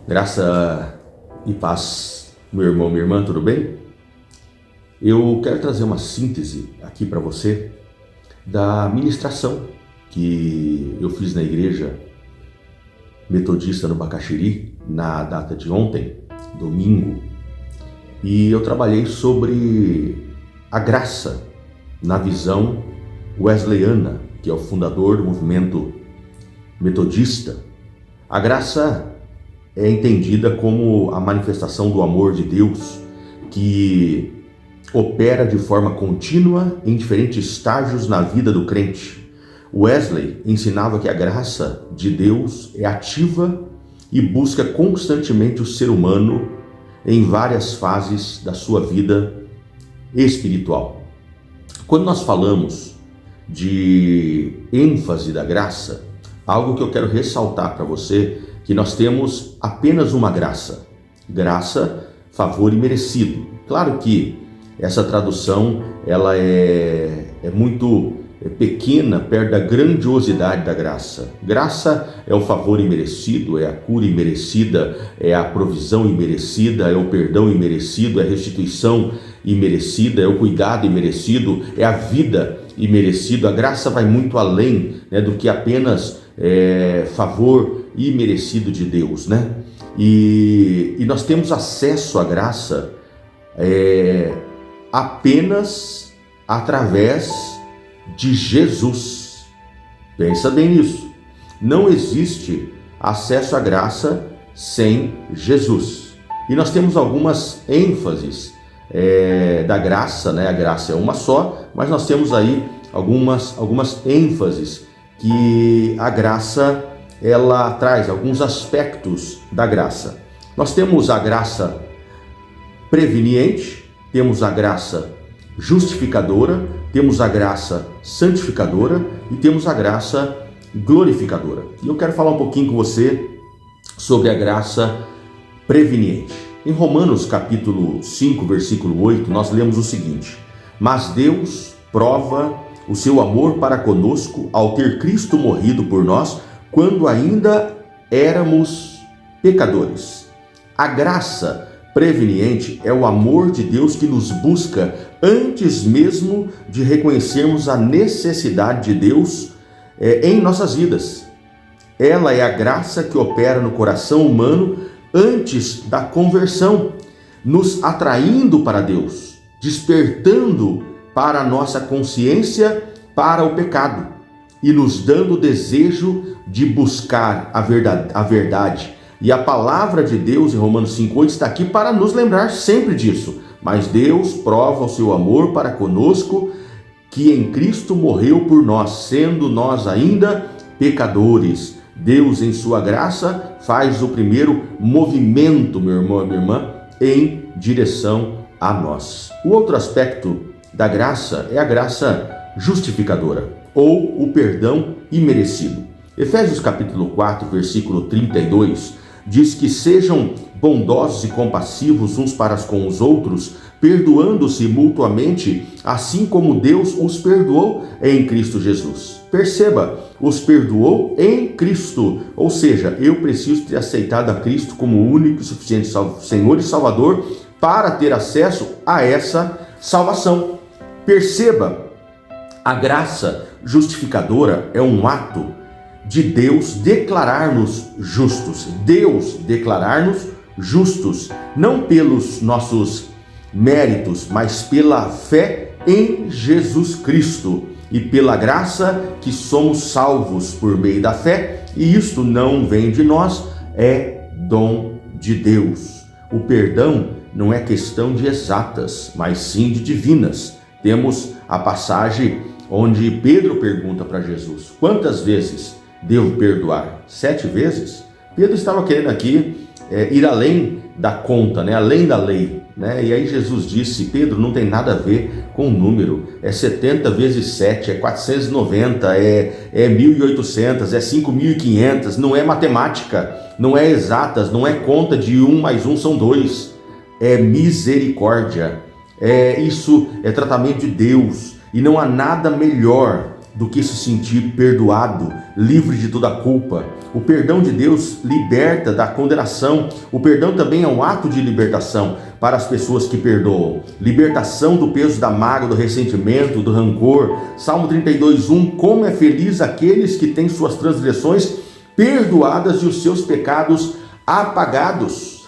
Graça e paz, meu irmão, minha irmã, tudo bem? Eu quero trazer uma síntese aqui para você da ministração que eu fiz na igreja metodista no Bacaxiri, na data de ontem, domingo, e eu trabalhei sobre a graça na visão wesleyana, que é o fundador do movimento metodista. A graça é entendida como a manifestação do amor de Deus que opera de forma contínua em diferentes estágios na vida do crente. Wesley ensinava que a graça de Deus é ativa e busca constantemente o ser humano em várias fases da sua vida espiritual. Quando nós falamos de ênfase da graça, algo que eu quero ressaltar para você, que nós temos apenas uma graça, favor imerecido. Claro que essa tradução ela é muito pequena perto da grandiosidade da graça. Graça é o favor imerecido, é a cura imerecida, é a provisão imerecida, é o perdão imerecido, é a restituição imerecida, é o cuidado imerecido, é a vida imerecido. A graça vai muito além, do que apenas favor imerecido de Deus, E nós temos acesso à graça apenas através de Jesus. Pensa bem nisso. Não existe acesso à graça sem Jesus. E nós temos algumas ênfases da graça, A graça é uma só, mas nós temos aí algumas ênfases que a graça ela traz, alguns aspectos da graça. Nós temos a graça preveniente, temos a graça justificadora, temos a graça santificadora e temos a graça glorificadora. E eu quero falar um pouquinho com você sobre a graça preveniente. Em Romanos capítulo 5, versículo 8, nós lemos o seguinte: mas Deus prova o seu amor para conosco ao ter Cristo morrido por nós quando ainda éramos pecadores. A graça preveniente é o amor de Deus que nos busca antes mesmo de reconhecermos a necessidade de Deus em nossas vidas. Ela é a graça que opera no coração humano antes da conversão, nos atraindo para Deus, despertando para a nossa consciência para o pecado e nos dando o desejo de buscar a verdade. E a palavra de Deus em Romanos 5,8 está aqui para nos lembrar sempre disso. Mas Deus prova o seu amor para conosco, que em Cristo morreu por nós, sendo nós ainda pecadores. Deus, em sua graça, faz o primeiro movimento, meu irmão e minha irmã, em direção a nós. O outro aspecto da graça é a graça justificadora, ou o perdão imerecido. Efésios capítulo 4, versículo 32, diz que sejam bondosos e compassivos uns para com os outros, perdoando-se mutuamente, assim como Deus os perdoou em Cristo Jesus. Perceba, os perdoou em Cristo, ou seja, eu preciso ter aceitado a Cristo como o único e suficiente Senhor e Salvador para ter acesso a essa salvação. Perceba, a graça justificadora é um ato de Deus declarar-nos justos. Deus declarar-nos justos, não pelos nossos méritos, mas pela fé em Jesus Cristo e pela graça que somos salvos por meio da fé, e isto não vem de nós, é dom de Deus. O perdão não é questão de exatas, mas sim de divinas. Temos a passagem onde Pedro pergunta para Jesus: quantas vezes devo perdoar? 7 vezes? Pedro estava querendo aqui ir além da conta, além da lei. E aí Jesus disse: Pedro, não tem nada a ver com o número, é 70 vezes 7, é 490, é 1.800, é 5.500, não é matemática, não é exatas, não é conta de 1 mais 1 são 2, é misericórdia, isso é tratamento de Deus, e não há nada melhor do que se sentir perdoado, livre de toda culpa. O perdão de Deus liberta da condenação. O perdão também é um ato de libertação para as pessoas que perdoam. Libertação do peso da mágoa, do ressentimento, do rancor. Salmo 32:1, como é feliz aqueles que têm suas transgressões perdoadas e os seus pecados apagados.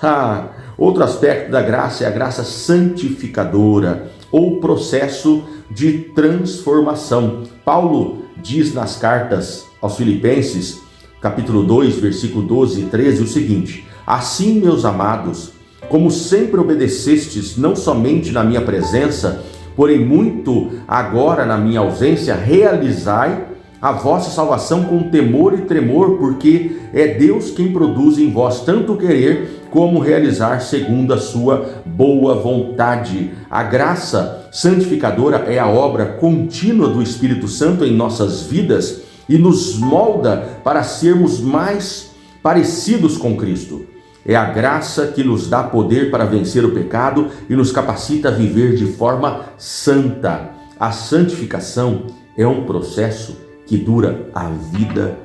Outro aspecto da graça é a graça santificadora, ou processo de transformação. Paulo diz nas cartas aos Filipenses, capítulo 2, versículo 12 e 13, o seguinte: assim, meus amados, como sempre obedecestes, não somente na minha presença, porém muito agora na minha ausência, realizai a vossa salvação com temor e tremor, porque é Deus quem produz em vós tanto querer como realizar segundo a sua boa vontade. A graça santificadora é a obra contínua do Espírito Santo em nossas vidas e nos molda para sermos mais parecidos com Cristo. É a graça que nos dá poder para vencer o pecado e nos capacita a viver de forma santa. A santificação é um processo que dura a vida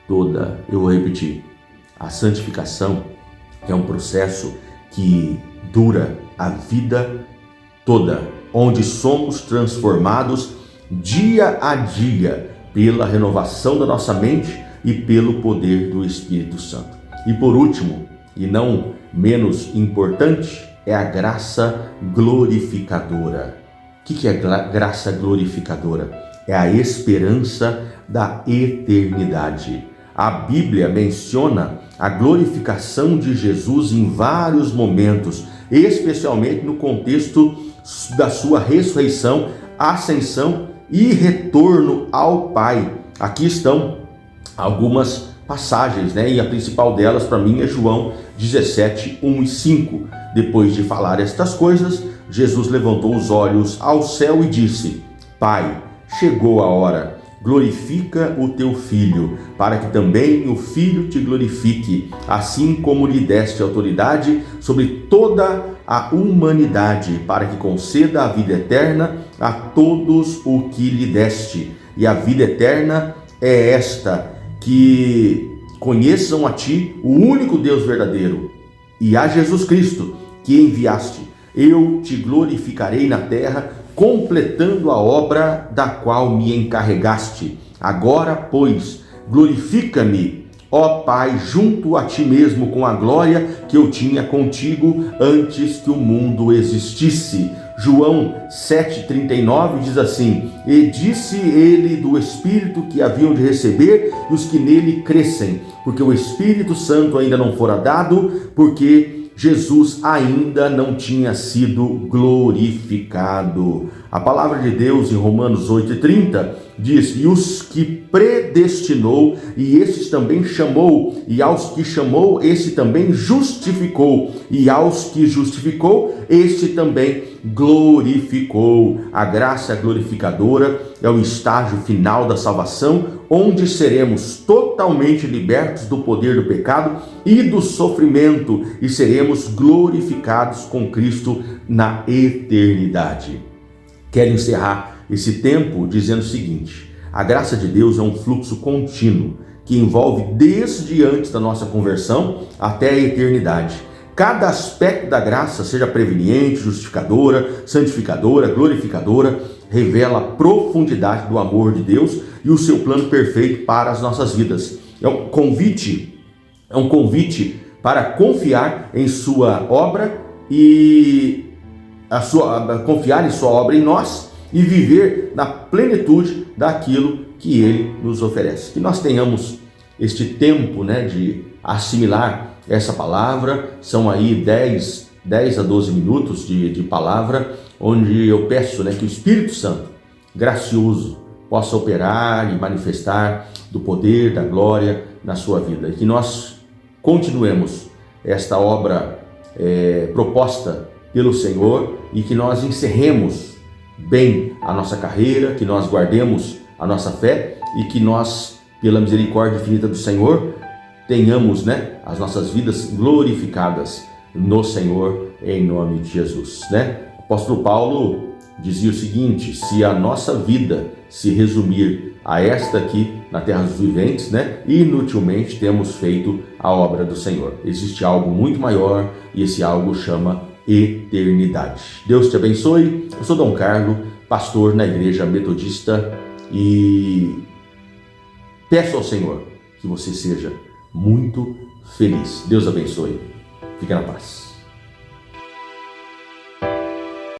toda. Eu vou repetir. A santificação é um processo que dura a vida toda, onde somos transformados dia a dia pela renovação da nossa mente e pelo poder do Espírito Santo. E por último, e não menos importante, é a graça glorificadora. O que é a graça glorificadora? É a esperança da eternidade. A Bíblia menciona a glorificação de Jesus em vários momentos, especialmente no contexto da sua ressurreição, ascensão e retorno ao Pai. Aqui estão algumas passagens, e a principal delas para mim é João 17, 1 e 5. Depois de falar estas coisas, Jesus levantou os olhos ao céu e disse: Pai, chegou a hora, glorifica o teu Filho, para que também o Filho te glorifique, assim como lhe deste autoridade sobre toda a humanidade, para que conceda a vida eterna a todos o que lhe deste. E a vida eterna é esta, que conheçam a ti, o único Deus verdadeiro, e a Jesus Cristo, que enviaste. Eu te glorificarei na terra, completando a obra da qual me encarregaste. Agora, pois, glorifica-me, ó Pai, junto a ti mesmo, com a glória que eu tinha contigo antes que o mundo existisse. João 7,39 diz assim: e disse ele do Espírito que haviam de receber os que nele crescem, porque o Espírito Santo ainda não fora dado, porque Jesus ainda não tinha sido glorificado. A palavra de Deus em Romanos 8,30 diz: e os que predestinou, e esses também chamou, e aos que chamou, esse também justificou, e aos que justificou, este também glorificou. A graça glorificadora é o estágio final da salvação, onde seremos totalmente libertos do poder do pecado e do sofrimento e seremos glorificados com Cristo na eternidade. Quero encerrar esse tempo dizendo o seguinte: a graça de Deus é um fluxo contínuo que envolve desde antes da nossa conversão até a eternidade. Cada aspecto da graça, seja preveniente, justificadora, santificadora, glorificadora, revela a profundidade do amor de Deus e o seu plano perfeito para as nossas vidas. É um convite para confiar em sua obra e confiar em sua obra em nós e viver na plenitude daquilo que Ele nos oferece. Que nós tenhamos este tempo, de assimilar essa palavra. São aí 10 a 12 minutos de palavra, onde eu peço que o Espírito Santo, gracioso, possa operar e manifestar do poder, da glória na sua vida. E que nós continuemos esta obra proposta pelo Senhor e que nós encerremos bem a nossa carreira, que nós guardemos a nossa fé e que nós, pela misericórdia infinita do Senhor, tenhamos as nossas vidas glorificadas no Senhor, em nome de Jesus. O apóstolo Paulo dizia o seguinte: se a nossa vida se resumir a esta aqui na terra dos viventes, né? E inutilmente temos feito a obra do Senhor. Existe algo muito maior e esse algo chama eternidade. Deus te abençoe. Eu sou Dom Carlo, pastor na Igreja Metodista, e peço ao Senhor que você seja muito feliz. Deus abençoe. Fica na paz.